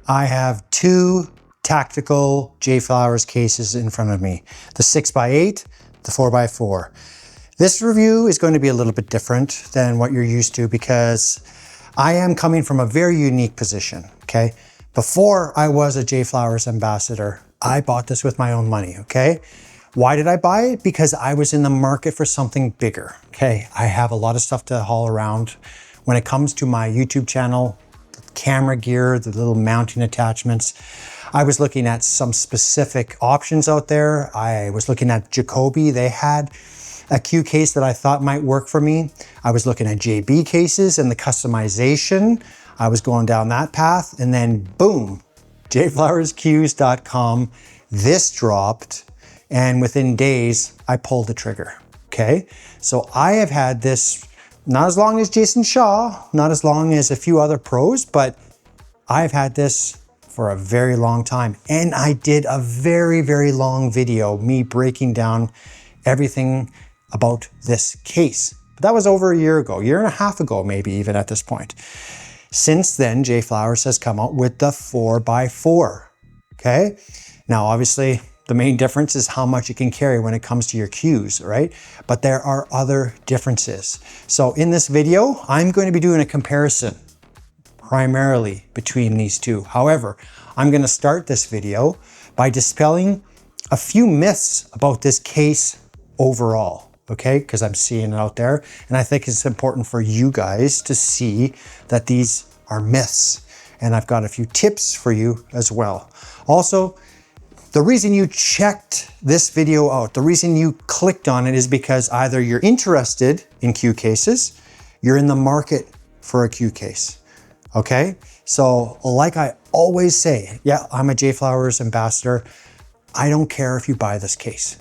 I have two tactical JFlowers cases in front of me, the 6x8, the 4x4. This review is going to be a little bit different than what you're used to because I am coming from a very unique position, okay? Before I was a JFlowers ambassador, I bought this with my own money, okay? Why did I buy it? Because I was in the market for something bigger, okay? I have a lot of stuff to haul around. When it comes to my YouTube channel, camera gear, the little mounting attachments, I was looking at some specific options out there. I was looking at Jacoby. They had a Q case that I thought might work for me. I was looking at JB cases and the customization. I was going down that path, and then boom, jflowersqs.com. This dropped, and within days, I pulled the trigger, okay? So I have had this, not as long as Jason Shaw, not as long as a few other pros, but I've had this for a very long time. And I did a very, very long video, me breaking down everything about this case. But that was over a year ago, year and a half ago, maybe even at this point. Since then, JFlowers has come out with the 4x4, okay? Now, obviously, the main difference is how much it can carry when it comes to your cues, right? But there are other differences. So in this video, I'm going to be doing a comparison primarily between these two. However, I'm going to start this video by dispelling a few myths about this case overall, okay? Because I'm seeing it out there, and I think it's important for you guys to see that these are myths. And I've got a few tips for you as well. Also, the reason you checked this video out, the reason you clicked on it is because either you're interested in Q cases, you're in the market for a Q case, okay? So like I always say, yeah, I'm a JFlowers ambassador. I don't care if you buy this case.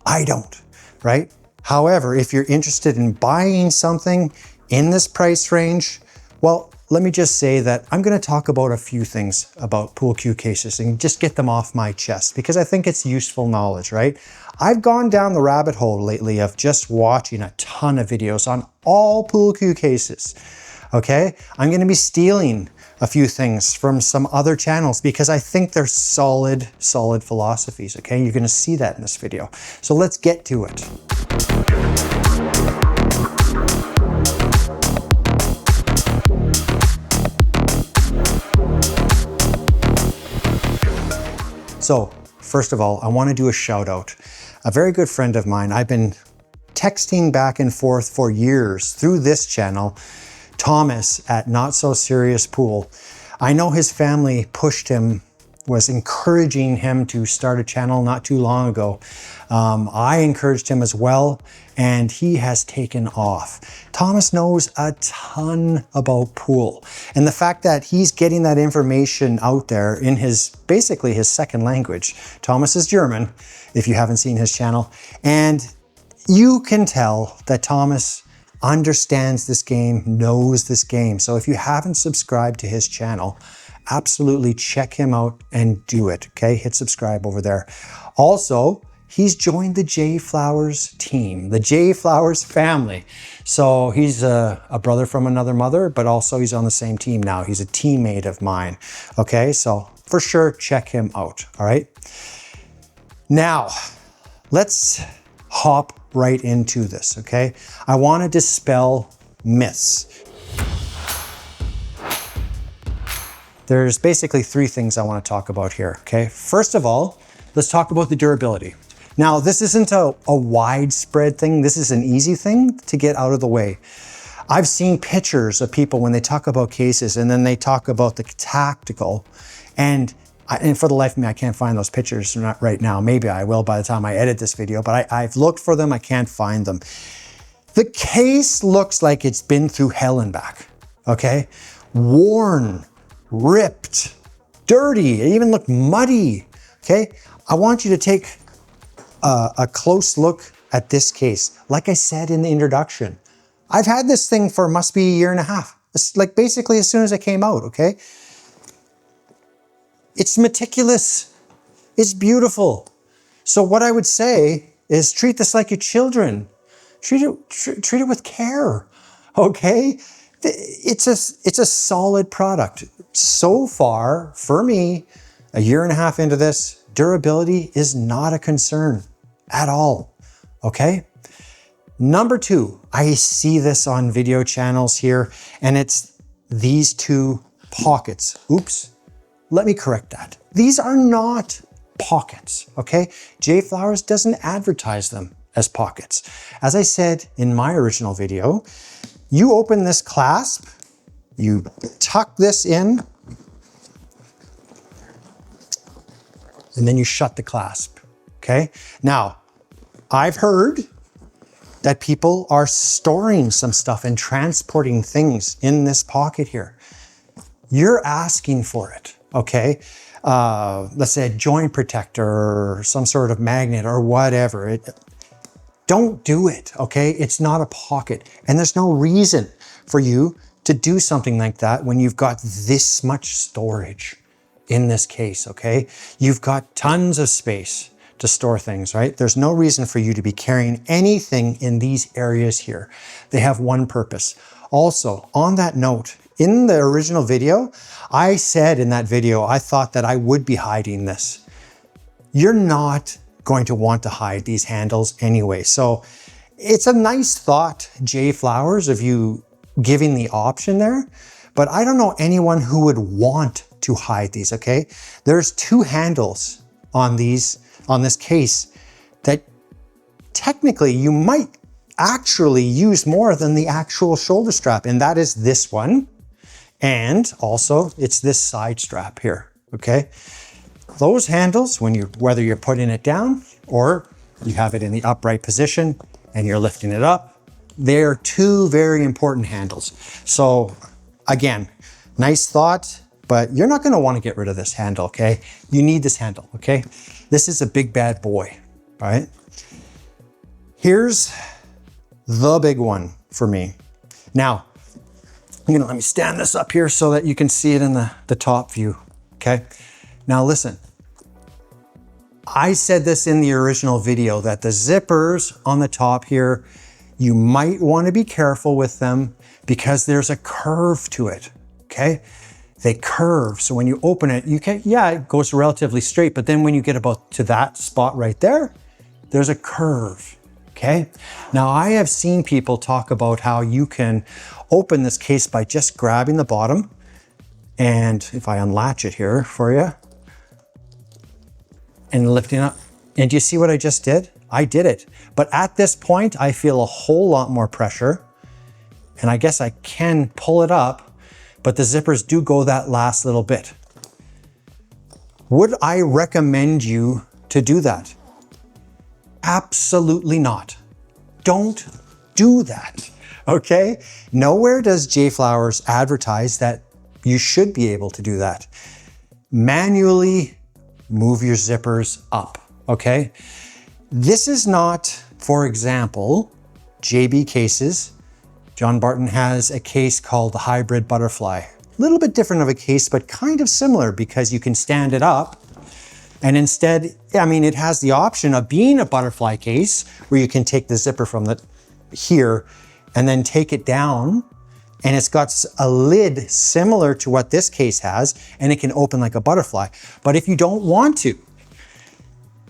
I don't, right? However, if you're interested in buying something in this price range, well, let me just say that I'm going to talk about a few things about pool cue cases and just get them off my chest because I think it's useful knowledge, right? I've gone down the rabbit hole lately of just watching a ton of videos on all pool cue cases, okay? I'm going to be stealing a few things from some other channels because I think they're solid philosophies, okay? You're going to see that in this video. So let's get to it. So first of all, I want to do a shout out. A very good friend of mine, I've been texting back and forth for years through this channel, Thomas at Not So Serious Pool. I know his family pushed him, was encouraging him to start a channel not too long ago. I encouraged him as well, and he has taken off. Thomas knows a ton about pool, and the fact that he's getting that information out there in basically his second language. Thomas is German, if you haven't seen his channel, and you can tell that Thomas understands this game, knows this game. So if you haven't subscribed to his channel, absolutely check him out and do it, okay? Hit subscribe over there. Also, he's joined the JFlowers team, the JFlowers family. So he's a brother from another mother, but also he's on the same team now. He's a teammate of mine, okay? So for sure, check him out, all right? Now, let's hop right into this, okay? I want to dispel myths. There's basically three things I want to talk about here, okay? First of all, let's talk about the durability. Now, this isn't a widespread thing. This is an easy thing to get out of the way. I've seen pictures of people when they talk about cases and then they talk about the tactical, and for the life of me, I can't find those pictures right now. Maybe I will by the time I edit this video, but I've looked for them. I can't find them. The case looks like it's been through hell and back, okay? Worn, ripped, dirty. It even looked muddy, okay? I want you to take a close look at this case. Like I said in the introduction, I've had this thing for must be a year and a half. It's like basically as soon as it came out, okay? It's meticulous. It's beautiful. So what I would say is treat this like your children. Treat it with care, okay? It's a solid product. So far, for me, a year and a half into this, durability is not a concern at all, okay? Number two, I see this on video channels here, and it's these two pockets. Oops, let me correct that. These are not pockets, okay? JFlowers doesn't advertise them as pockets. As I said in my original video, you open this clasp, you tuck this in, and then you shut the clasp, okay? Now, I've heard that people are storing some stuff and transporting things in this pocket here. You're asking for it, okay? Let's say a joint protector or some sort of magnet or whatever. Don't do it, okay? It's not a pocket. And there's no reason for you to do something like that when you've got this much storage in this case, okay? You've got tons of space to store things, right? There's no reason for you to be carrying anything in these areas here. They have one purpose. Also, on that note, in the original video, I said in that video, I thought that I would be hiding this. You're not going to want to hide these handles anyway. So it's a nice thought, JFlowers, of you giving the option there, but I don't know anyone who would want to hide these, okay? There's two handles on this case that technically you might actually use more than the actual shoulder strap, and that is this one. And also it's this side strap here, okay? Those handles, whether you're putting it down or you have it in the upright position and you're lifting it up, they're two very important handles. So again, nice thought, but you're not gonna wanna get rid of this handle, okay? You need this handle, okay? This is a big bad boy, all right? Here's the big one for me. Now, let me stand this up here so that you can see it in the top view, okay? Now listen, I said this in the original video that the zippers on the top here, you might want to be careful with them because there's a curve to it, okay? They curve, so when you open it, it goes relatively straight, but then when you get about to that spot right there, there's a curve, okay? Now I have seen people talk about how you can open this case by just grabbing the bottom, and if I unlatch it here for you, and lifting up, and do you see what I just did? I did it, but at this point, I feel a whole lot more pressure, and I guess I can pull it up, but the zippers do go that last little bit. Would I recommend you to do that? Absolutely not. Don't do that, okay? Nowhere does JFlowers advertise that you should be able to do that. Manually move your zippers up, okay? This is not, for example, JB cases. John Barton has a case called the Hybrid Butterfly. A little bit different of a case, but kind of similar because you can stand it up. And instead, it has the option of being a butterfly case where you can take the zipper from here and then take it down. And it's got a lid similar to what this case has, and it can open like a butterfly. But if you don't want to,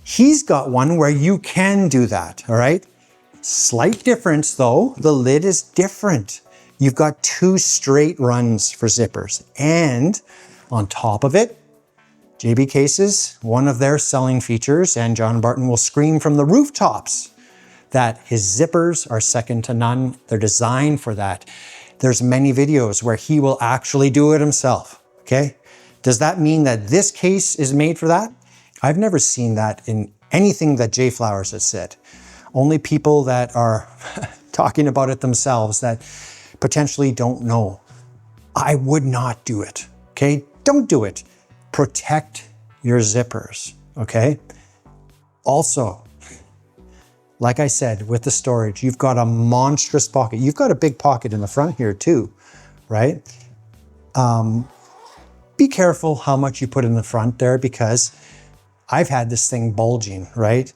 he's got one where you can do that, all right? Slight difference though, the lid is different. You've got two straight runs for zippers. And on top of it, JB cases, one of their selling features, and John Barton will scream from the rooftops that his zippers are second to none. They're designed for that. There's many videos where he will actually do it himself, okay? Does that mean that this case is made for that? I've never seen that in anything that JFlowers has said. Only people that are talking about it themselves that potentially don't know. I would not do it, okay? Don't do it. Protect your zippers, okay? Also, like I said, with the storage, you've got a monstrous pocket. You've got a big pocket in the front here too, right? Be careful how much you put in the front there because I've had this thing bulging, right?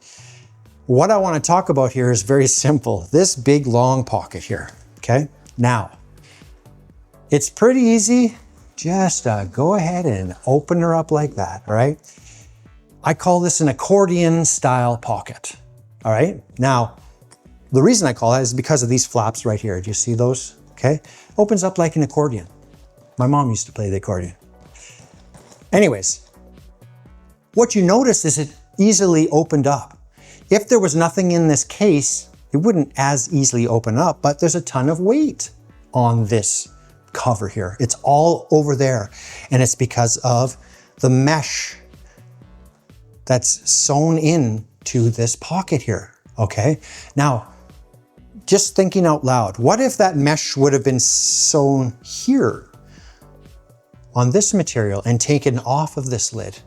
What I want to talk about here is very simple. This big long pocket here, okay? Now, It's pretty easy. Just go ahead and open her up like that, all right? I call this an accordion style pocket, all right? Now, the reason I call it is because of these flaps right here. Do you see those? Okay, opens up like an accordion. My mom used to play the accordion. Anyways, what you notice is it easily opened up. If there was nothing in this case, it wouldn't as easily open up, but there's a ton of weight on this cover here. It's all over there, and it's because of the mesh that's sewn in to this pocket here, okay? Now, just thinking out loud, what if that mesh would have been sewn here on this material and taken off of this lid?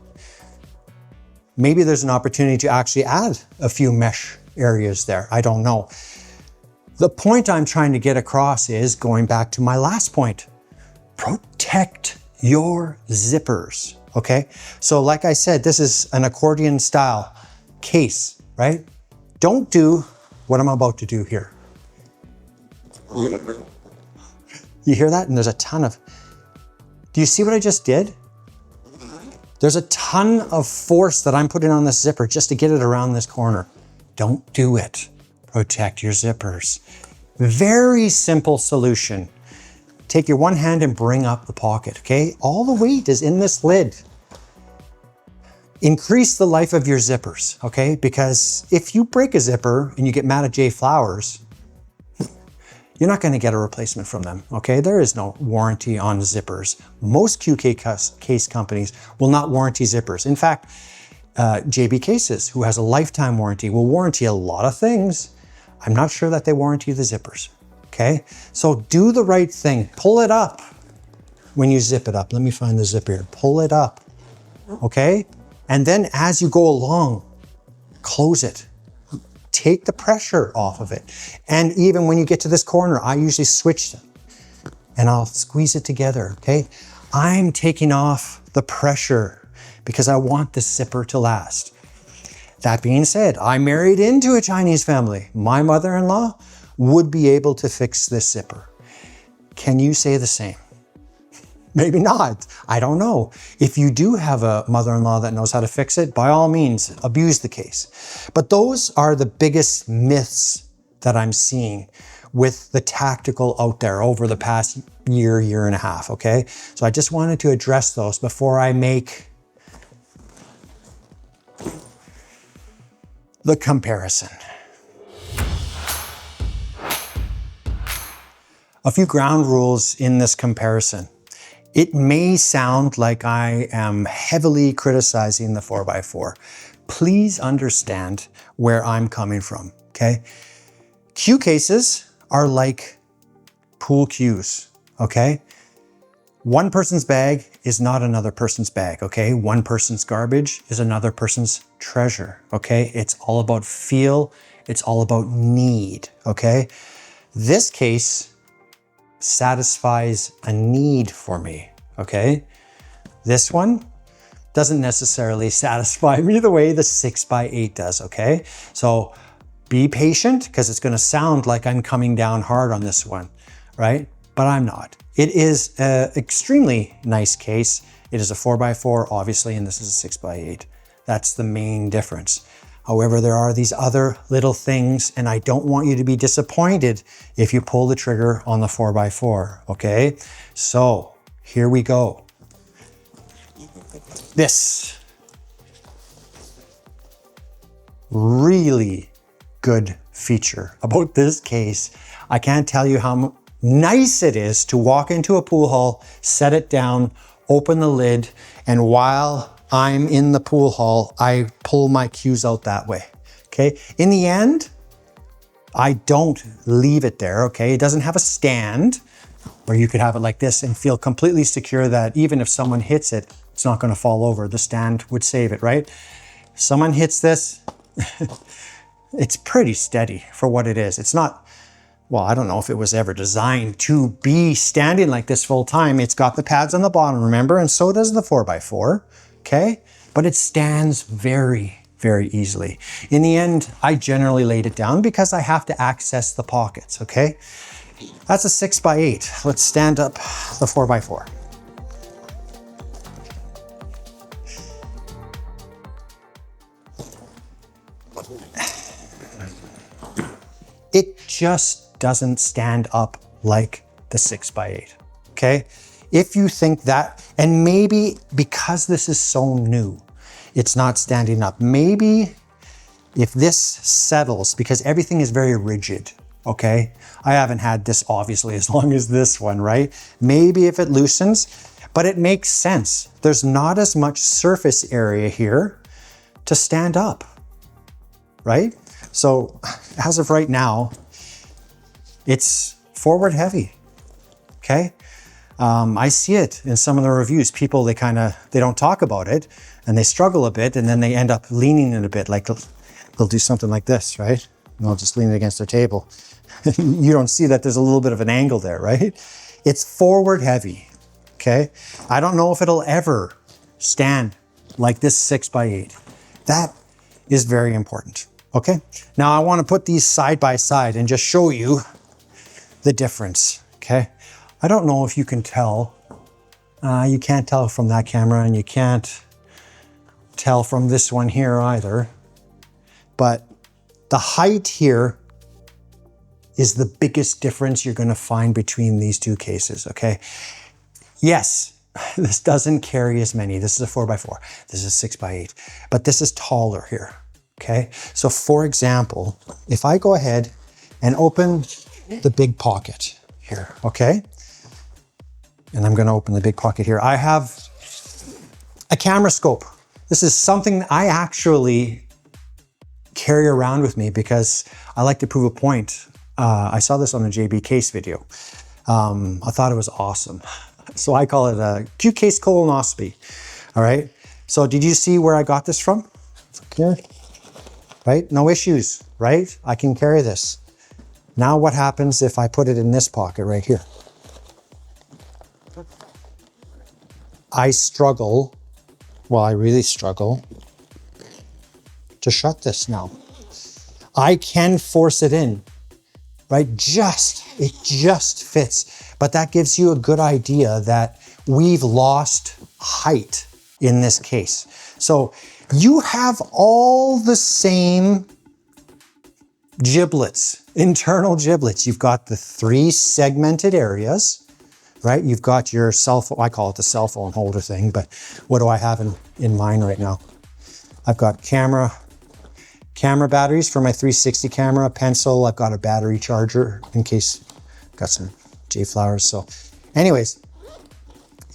Maybe there's an opportunity to actually add a few mesh areas there. I don't know. The point I'm trying to get across is going back to my last point. Protect your zippers, okay? So like I said, this is an accordion style case, right? Don't do what I'm about to do here. You hear that? And there's a ton of, do you see what I just did? There's a ton of force that I'm putting on this zipper just to get it around this corner. Don't do it. Protect your zippers. Very simple solution. Take your one hand and bring up the pocket, okay? All the weight is in this lid. Increase the life of your zippers, okay? Because if you break a zipper and you get mad at JFlowers, you're not going to get a replacement from them, okay? There is no warranty on zippers. Most QK case companies will not warranty zippers. In fact, JB Cases, who has a lifetime warranty, will warranty a lot of things. I'm not sure that they warranty the zippers, okay? So do the right thing. Pull it up when you zip it up. Let me find the zipper here. Pull it up, okay? And then as you go along, close it. Take the pressure off of it. And even when you get to this corner, I usually switch them and I'll squeeze it together, okay? I'm taking off the pressure because I want this zipper to last. That being said, I married into a Chinese family. My mother-in-law would be able to fix this zipper. Can you say the same? Maybe not, I don't know. If you do have a mother-in-law that knows how to fix it, by all means, abuse the case. But those are the biggest myths that I'm seeing with the tactical out there over the past year, year and a half, okay? So I just wanted to address those before I make the comparison. A few ground rules in this comparison. It may sound like I am heavily criticizing the 4x4. Please understand where I'm coming from, okay? Cue cases are like pool cues, okay? One person's bag is not another person's bag, okay? One person's garbage is another person's treasure, okay? It's all about feel, it's all about need, okay? This case satisfies a need for me, okay? This one doesn't necessarily satisfy me the way the 6x8 does, okay? So be patient because it's gonna sound like I'm coming down hard on this one, right? But I'm not. It is an extremely nice case. It is a 4x4, obviously, and this is a 6x8. That's the main difference. However, there are these other little things, and I don't want you to be disappointed if you pull the trigger on the 4x4, okay? So here we go. This really good feature about this case. I can't tell you how nice it is to walk into a pool hall, set it down, open the lid, and while I'm in the pool hall, I pull my cues out that way, okay? In the end, I don't leave it there, okay? It doesn't have a stand where you could have it like this and feel completely secure that even if someone hits it, it's not gonna fall over. The stand would save it, right? If someone hits this, it's pretty steady for what it is. It's not, well, I don't know if it was ever designed to be standing like this full time. It's got the pads on the bottom, remember? And so does the 4x4. Okay, but it stands very, very easily. In the end, I generally laid it down because I have to access the pockets, okay? That's a 6x8. Let's stand up the 4x4. It just doesn't stand up like the 6x8, okay? If you think that, and maybe because this is so new, it's not standing up. Maybe if this settles, because everything is very rigid, okay? I haven't had this obviously as long as this one, right? Maybe if it loosens, but it makes sense. There's not as much surface area here to stand up, right? So as of right now, it's forward heavy, okay? I see it in some of the reviews. People, they don't talk about it and they struggle a bit and then they end up leaning it a bit, like they'll do something like this, right? And they'll just lean it against their table. You don't see that there's a little bit of an angle there, right? It's forward heavy, okay? I don't know if it'll ever stand like this 6x8. That is very important, okay? Now I want to put these side by side and just show you the difference, okay? I don't know if you can tell. You can't tell from that camera and you can't tell from this one here either. But the height here is the biggest difference you're going to find between these two cases, okay? Yes, this doesn't carry as many. This is a 4x4. This is a 6x8. But this is taller here, okay? So for example, if I go ahead and open the big pocket here, okay? And I'm going to open the big pocket here. I have a camera scope. This is something I actually carry around with me because I like to prove a point. I saw this on the JB case video. I thought it was awesome. So I call it a Q case colonoscopy. All right. So did you see where I got this from? Here, right? No issues, right? I can carry this. Now what happens if I put it in this pocket right here? I struggle, well, I really struggle to shut this now. I can force it in, right? It just fits. But that gives you a good idea that we've lost height in this case. So you have all the same giblets, internal giblets. You've got the 3 segmented areas, right? You've got your cell phone, I call it the cell phone holder thing, but what do I have in mine right now? I've got camera batteries for my 360 camera, pencil, I've got a battery charger in case I've got some JFlowers. So anyways,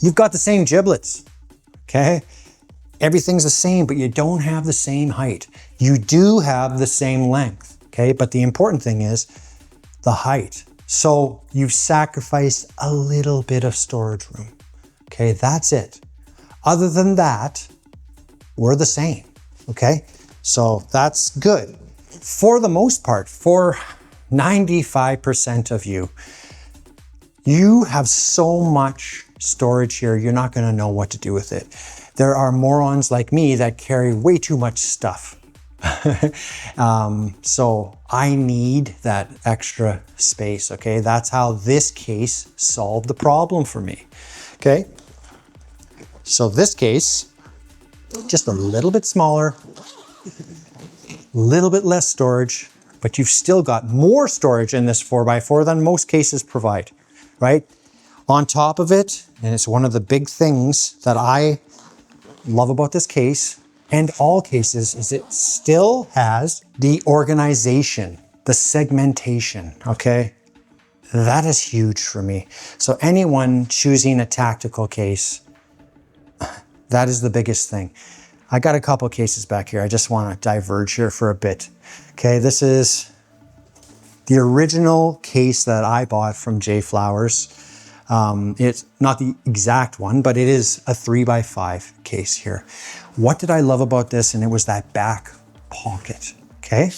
you've got the same giblets, okay? Everything's the same, but you don't have the same height. You do have the same length, okay? But the important thing is the height. So you've sacrificed a little bit of storage room. Okay, that's it. Other than that, we're the same. Okay, so that's good. For the most part, for 95% of you, you have so much storage here, you're not going to know what to do with it. There are morons like me that carry way too much stuff. So I need that extra space, okay? That's how this case solved the problem for me, okay? So this case, just a little bit smaller, a little bit less storage, but you've still got more storage in this 4x4 than most cases provide, right? On top of it, and it's one of the big things that I love about this case, and all cases, is it still has the organization, the segmentation, okay? That is huge for me. So anyone choosing a tactical case, that is the biggest thing. I got a couple cases back here. I just want to diverge here for a bit. Okay, this is the original case that I bought from JFlowers. It's not the exact one, but it is a 3x5 case here. What did I love about this? And it was that back pocket, okay?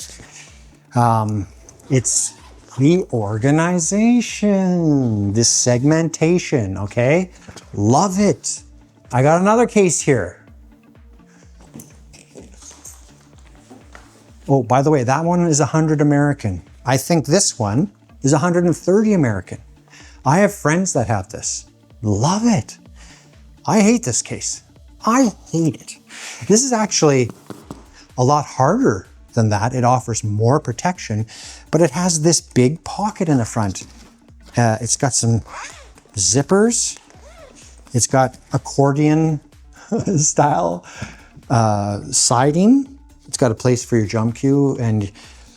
It's the organization, this segmentation, okay? Love it. I got another case here. Oh, by the way, that one is 100 American. I think this one is 130 American. I have friends that have this. Love it. I hate this case. I hate it. This is actually a lot harder than that. It offers more protection, but it has this big pocket in the front. It's got some zippers. It's got accordion style siding. It's got a place for your jump cue,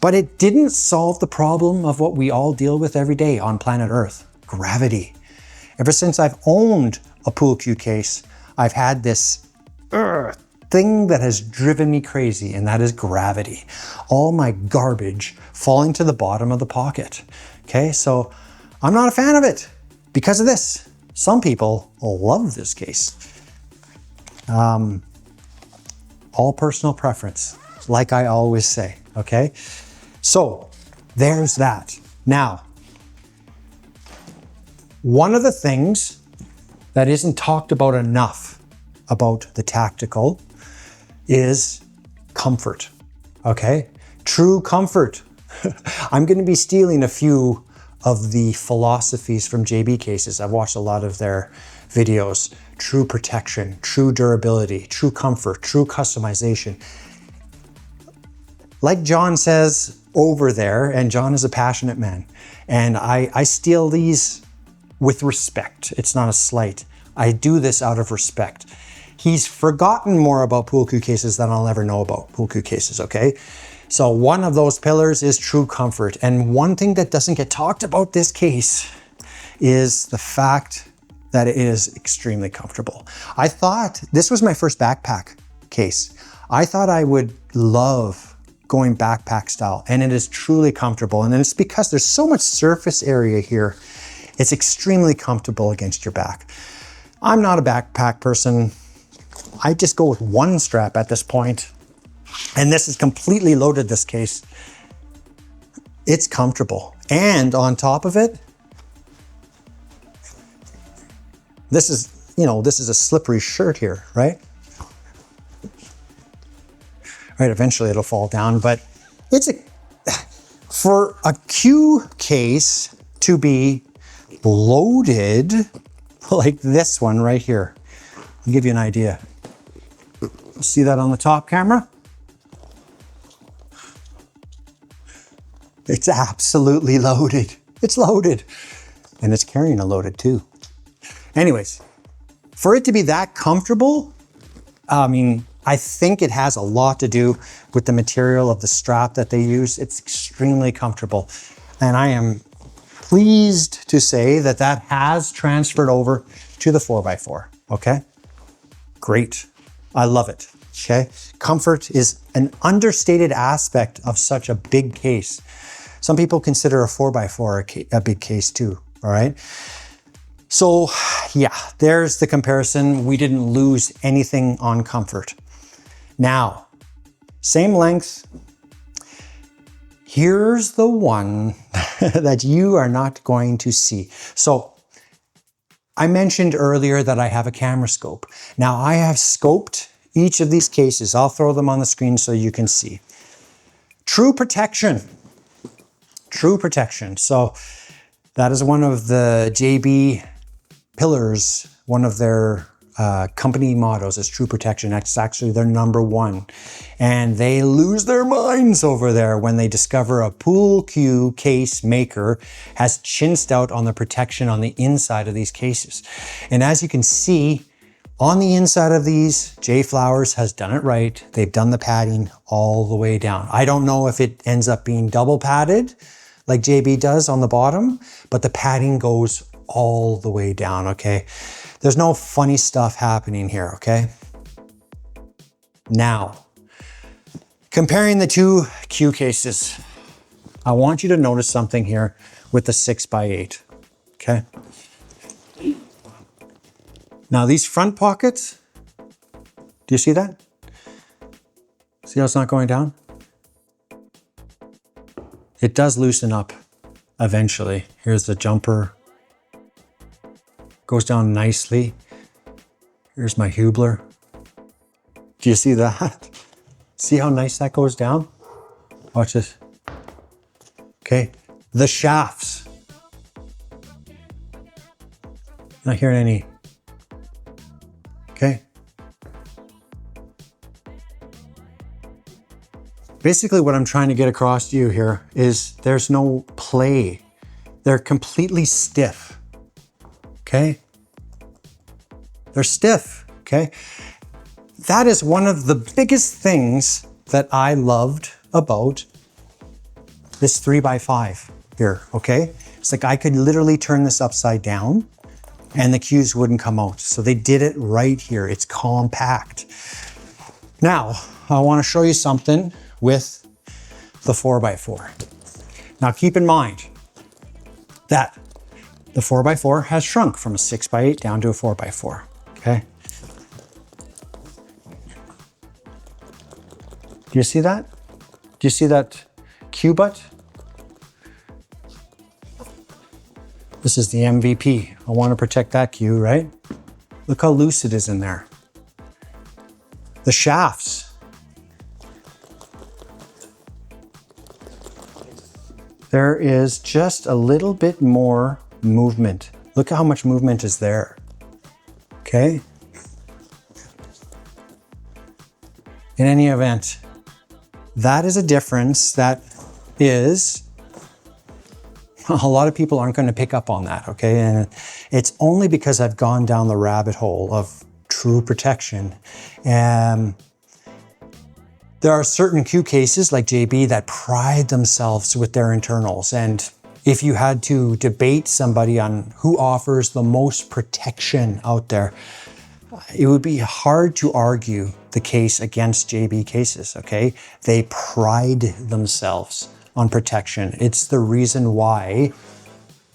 but it didn't solve the problem of what we all deal with every day on planet Earth, gravity. Ever since I've owned a pool cue case, I've had this thing that has driven me crazy, and that is gravity. All my garbage falling to the bottom of the pocket. Okay, so I'm not a fan of it because of this. Some people love this case. All personal preference, like I always say, okay? So there's that. Now, one of the things that isn't talked about enough about the Tactical is comfort, okay? True comfort. I'm gonna be stealing a few of the philosophies from JB cases. I've watched a lot of their videos. True protection, true durability, true comfort, true customization. Like John says over there, and John is a passionate man, and I steal these with respect. It's not a slight. I do this out of respect. He's forgotten more about pool cue cases than I'll ever know about pool cue cases, okay? So one of those pillars is true comfort. And one thing that doesn't get talked about this case is the fact that it is extremely comfortable. I thought this was my first backpack case. I thought I would love going backpack style, and it is truly comfortable. And it's because there's so much surface area here. It's extremely comfortable against your back. I'm not a backpack person. I just go with one strap at this point. And this is completely loaded, this case. It's comfortable. And on top of it, this is, this is a slippery shirt here, right? Right, eventually it'll fall down, but for a cue case to be loaded like this one right here, I'll give you an idea. See that on the top camera? It's absolutely loaded. It's loaded. And it's carrying a loaded too. Anyways, for it to be that comfortable, I think it has a lot to do with the material of the strap that they use. It's extremely comfortable. And I am pleased to say that that has transferred over to the 4x4, okay? Great, I love it, okay? Comfort is an understated aspect of such a big case. Some people consider a 4x4 a big case too, all right? So yeah, there's the comparison. We didn't lose anything on comfort. Now, same length. Here's the one that you are not going to see. So I mentioned earlier that I have a camera scope. Now I have scoped each of these cases. I'll throw them on the screen so you can see. True protection. True protection. So that is one of the JB pillars, one of their company mottos is true protection. That's actually their #1. And they lose their minds over there when they discover a pool cue case maker has chinsed out on the protection on the inside of these cases. And as you can see, on the inside of these, JFlowers has done it right. They've done the padding all the way down. I don't know if it ends up being double padded like JB does on the bottom, but the padding goes all the way down, okay? There's no funny stuff happening here, okay? Now, comparing the two cue cases, I want you to notice something here with the 6x8, okay? Now these front pockets, do you see that? See how it's not going down? It does loosen up eventually. Here's the jumper. Goes down nicely. Here's my Hubler. Do you see that? See how nice that goes down? Watch this. Okay, the shafts. Not hearing any. Okay. Basically what I'm trying to get across to you here is there's no play. They're completely stiff. Okay. They're stiff. Okay. That is one of the biggest things that I loved about this 3x5 here. Okay. It's like I could literally turn this upside down and the cues wouldn't come out. So they did it right here. It's compact. Now, I want to show you something with the 4x4. Now keep in mind that the 4x4 has shrunk from a 6x8 down to a 4x4, okay? Do you see that? Do you see that cue butt? This is the MVP. I want to protect that cue, right? Look how loose it is in there. The shafts. There is just a little bit more movement. Look at how much movement is there. Okay? In any event, that is a difference that is, a lot of people aren't going to pick up on that, okay? And it's only because I've gone down the rabbit hole of true protection. There are certain cue cases like JB that pride themselves with their internals. And if you had to debate somebody on who offers the most protection out there, it would be hard to argue the case against JB cases, okay? They pride themselves on protection. It's the reason why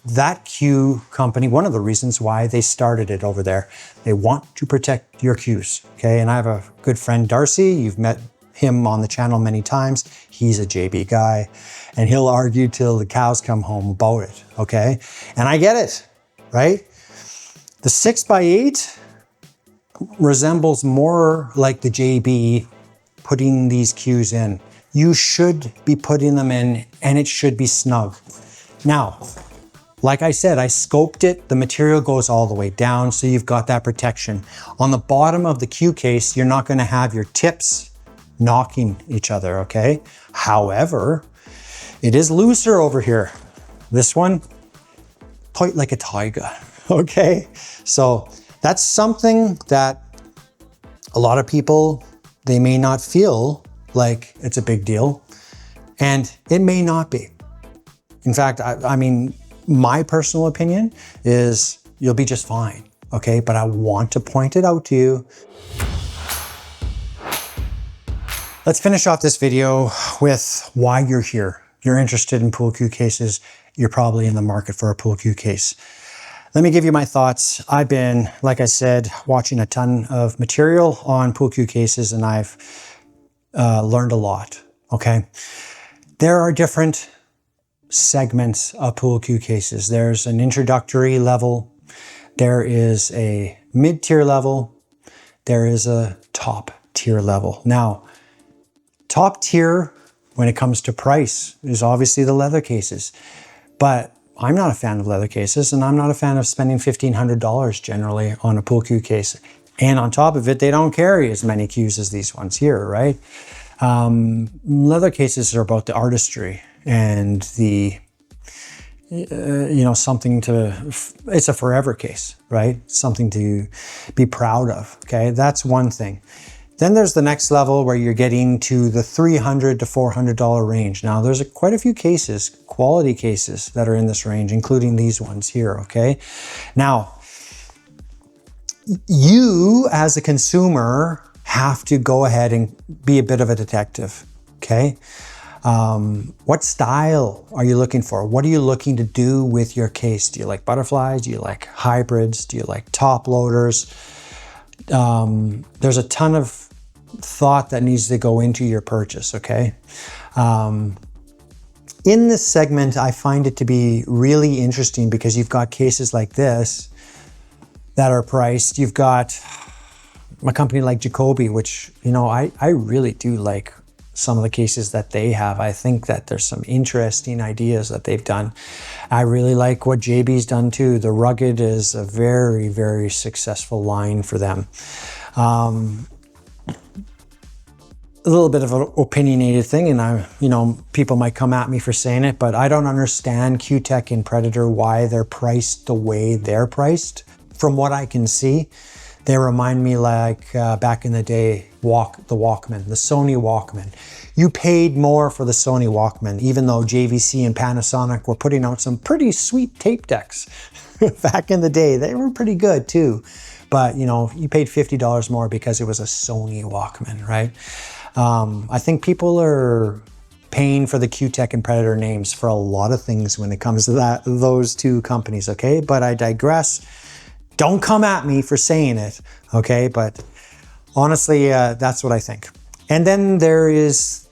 that cue company, one of the reasons why they started it over there. They want to protect your cues, okay? And I have a good friend, Darcy. You've met him on the channel many times. He's a JB guy, and he'll argue till the cows come home about it, okay? And I get it, right? The 6x8 resembles more like the JB putting these cues in. You should be putting them in, and it should be snug. Now, like I said, I scoped it. The material goes all the way down, so you've got that protection. On the bottom of the cue case, you're not going to have your tips knocking each other, okay? However, it is looser over here. This one, tight like a tiger, okay? So that's something that a lot of people, they may not feel like it's a big deal, and it may not be. In fact, I mean, my personal opinion is you'll be just fine, okay? But I want to point it out to you. Let's finish off this video with why you're here. You're interested in pool cue cases. You're probably in the market for a pool cue case. Let me give you my thoughts. I've been, like I said, watching a ton of material on pool cue cases, and I've learned a lot, okay? There are different segments of pool cue cases. There's an introductory level. There is a mid-tier level. There is a top tier level. Now, top tier when it comes to price is obviously the leather cases, but I'm not a fan of leather cases, and I'm not a fan of spending $1,500 generally on a pool cue case. And on top of it, they don't carry as many cues as these ones here, right? Leather cases are about the artistry and the, something to, it's a forever case, right? Something to be proud of, okay? That's one thing. Then there's the next level where you're getting to the $300 to $400 range. Now there's quite a few cases, quality cases that are in this range, including these ones here, okay? Now, you as a consumer have to go ahead and be a bit of a detective, okay? What style are you looking for? What are you looking to do with your case? Do you like butterflies? Do you like hybrids? Do you like top loaders? There's a ton of thought that needs to go into your purchase, okay? In this segment, I find it to be really interesting because you've got cases like this that are priced. You've got a company like Jacoby, which, I really do like some of the cases that they have. I think that there's some interesting ideas that they've done. I really like what JB's done too. The Rugged is a very, very successful line for them. A little bit of an opinionated thing, and people might come at me for saying it, but I don't understand Q-Tech and Predator, why they're priced the way they're priced. From what I can see, they remind me like back in the day, the Walkman, the Sony Walkman. You paid more for the Sony Walkman, even though JVC and Panasonic were putting out some pretty sweet tape decks. Back in the day, they were pretty good too. But you paid $50 more because it was a Sony Walkman, right? I think people are paying for the Q-Tech and Predator names for a lot of things when it comes to those two companies, okay? But I digress. Don't come at me for saying it, okay? But honestly, that's what I think. And then there is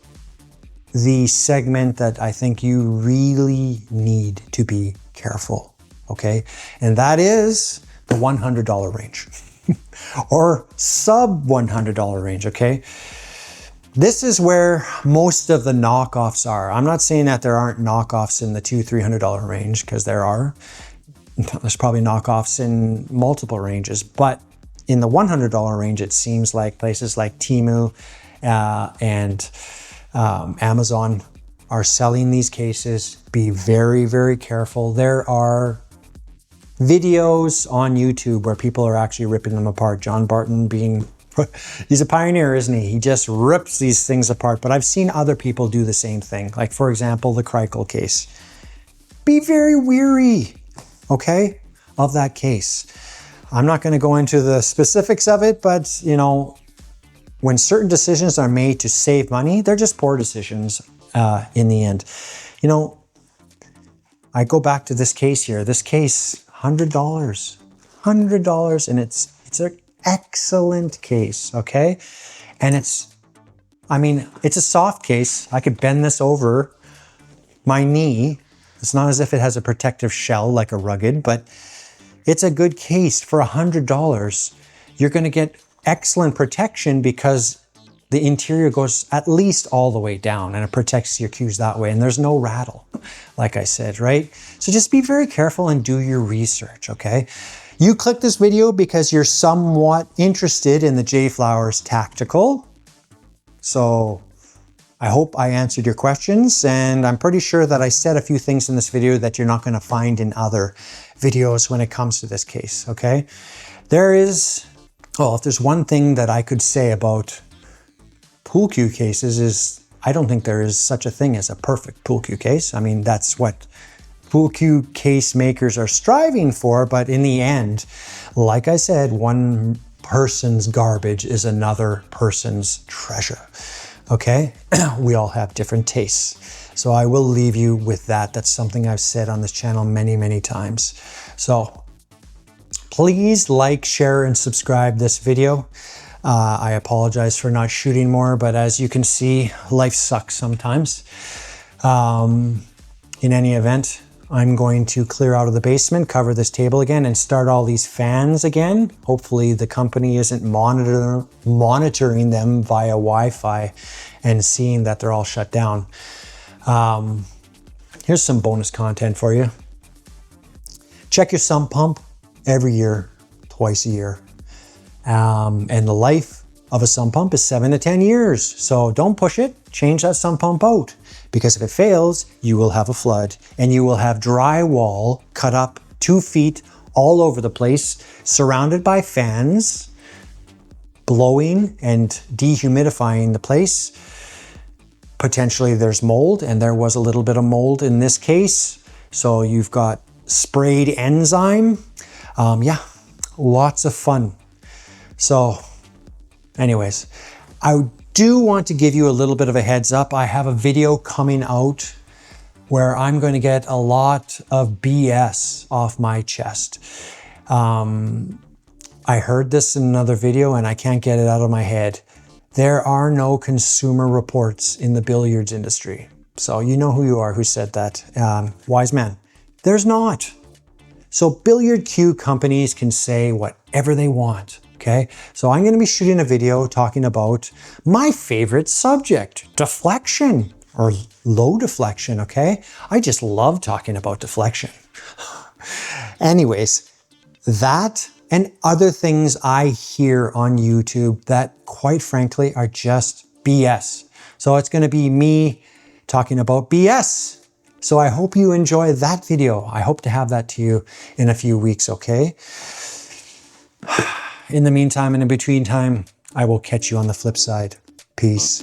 the segment that I think you really need to be careful, okay? And that is the $100 range or sub $100 range, okay? This is where most of the knockoffs are. I'm not saying that there aren't knockoffs in the $200-300 range, because there are. There's probably knockoffs in multiple ranges, but in the $100 range, it seems like places like Temu and Amazon are selling these cases. Be very, very careful. There are videos on YouTube where people are actually ripping them apart. John Barton he's a pioneer, isn't he? He just rips these things apart. But I've seen other people do the same thing. Like, for example, the Crikel case. Be very wary, okay, of that case. I'm not going to go into the specifics of it, but, when certain decisions are made to save money, they're just poor decisions in the end. I go back to this case here. This case, $100, and it's an excellent case, okay? And it's a soft case. I could bend this over my knee. It's not as if it has a protective shell like a Rugged, but it's a good case. For $100, you're going to get excellent protection because the interior goes at least all the way down and it protects your cues that way. And there's no rattle, like I said, right? So just be very careful and do your research, okay? You click this video because you're somewhat interested in the JFlowers Tactical. So I hope I answered your questions, and I'm pretty sure that I said a few things in this video that you're not going to find in other videos when it comes to this case, okay? If there's one thing that I could say about pool cue cases is I don't think there is such a thing as a perfect pool cue case. I mean, that's what pool cue case makers are striving for, but in the end, like I said, one person's garbage is another person's treasure, okay? We all have different tastes. So I will leave you with that. That's something I've said on this channel many, many times. So please like, share, and subscribe this video. I apologize for not shooting more, but as you can see, life sucks sometimes. In any event, I'm going to clear out of the basement, cover this table again, and start all these fans again. Hopefully the company isn't monitoring them via Wi-Fi and seeing that they're all shut down. Here's some bonus content for you. Check your sump pump every year, twice a year. And the life of a sump pump is 7 to 10 years. So don't push it, change that sump pump out. Because if it fails, you will have a flood and you will have drywall cut up 2 feet all over the place, surrounded by fans, blowing and dehumidifying the place. Potentially there's mold, and there was a little bit of mold in this case. So you've got sprayed enzyme. Yeah, lots of fun. So anyways, I do want to give you a little bit of a heads up. I have a video coming out where I'm going to get a lot of BS off my chest. I heard this in another video and I can't get it out of my head. There are no consumer reports in the billiards industry. So you know who you are who said that. Wise man. There's not. So billiard cue companies can say whatever they want. Okay, so I'm going to be shooting a video talking about my favorite subject, deflection or low deflection. Okay, I just love talking about deflection. Anyways, that and other things I hear on YouTube that quite frankly are just BS. So it's going to be me talking about BS. So I hope you enjoy that video. I hope to have that to you in a few weeks, okay? In the meantime and in between time, I will catch you on the flip side. Peace.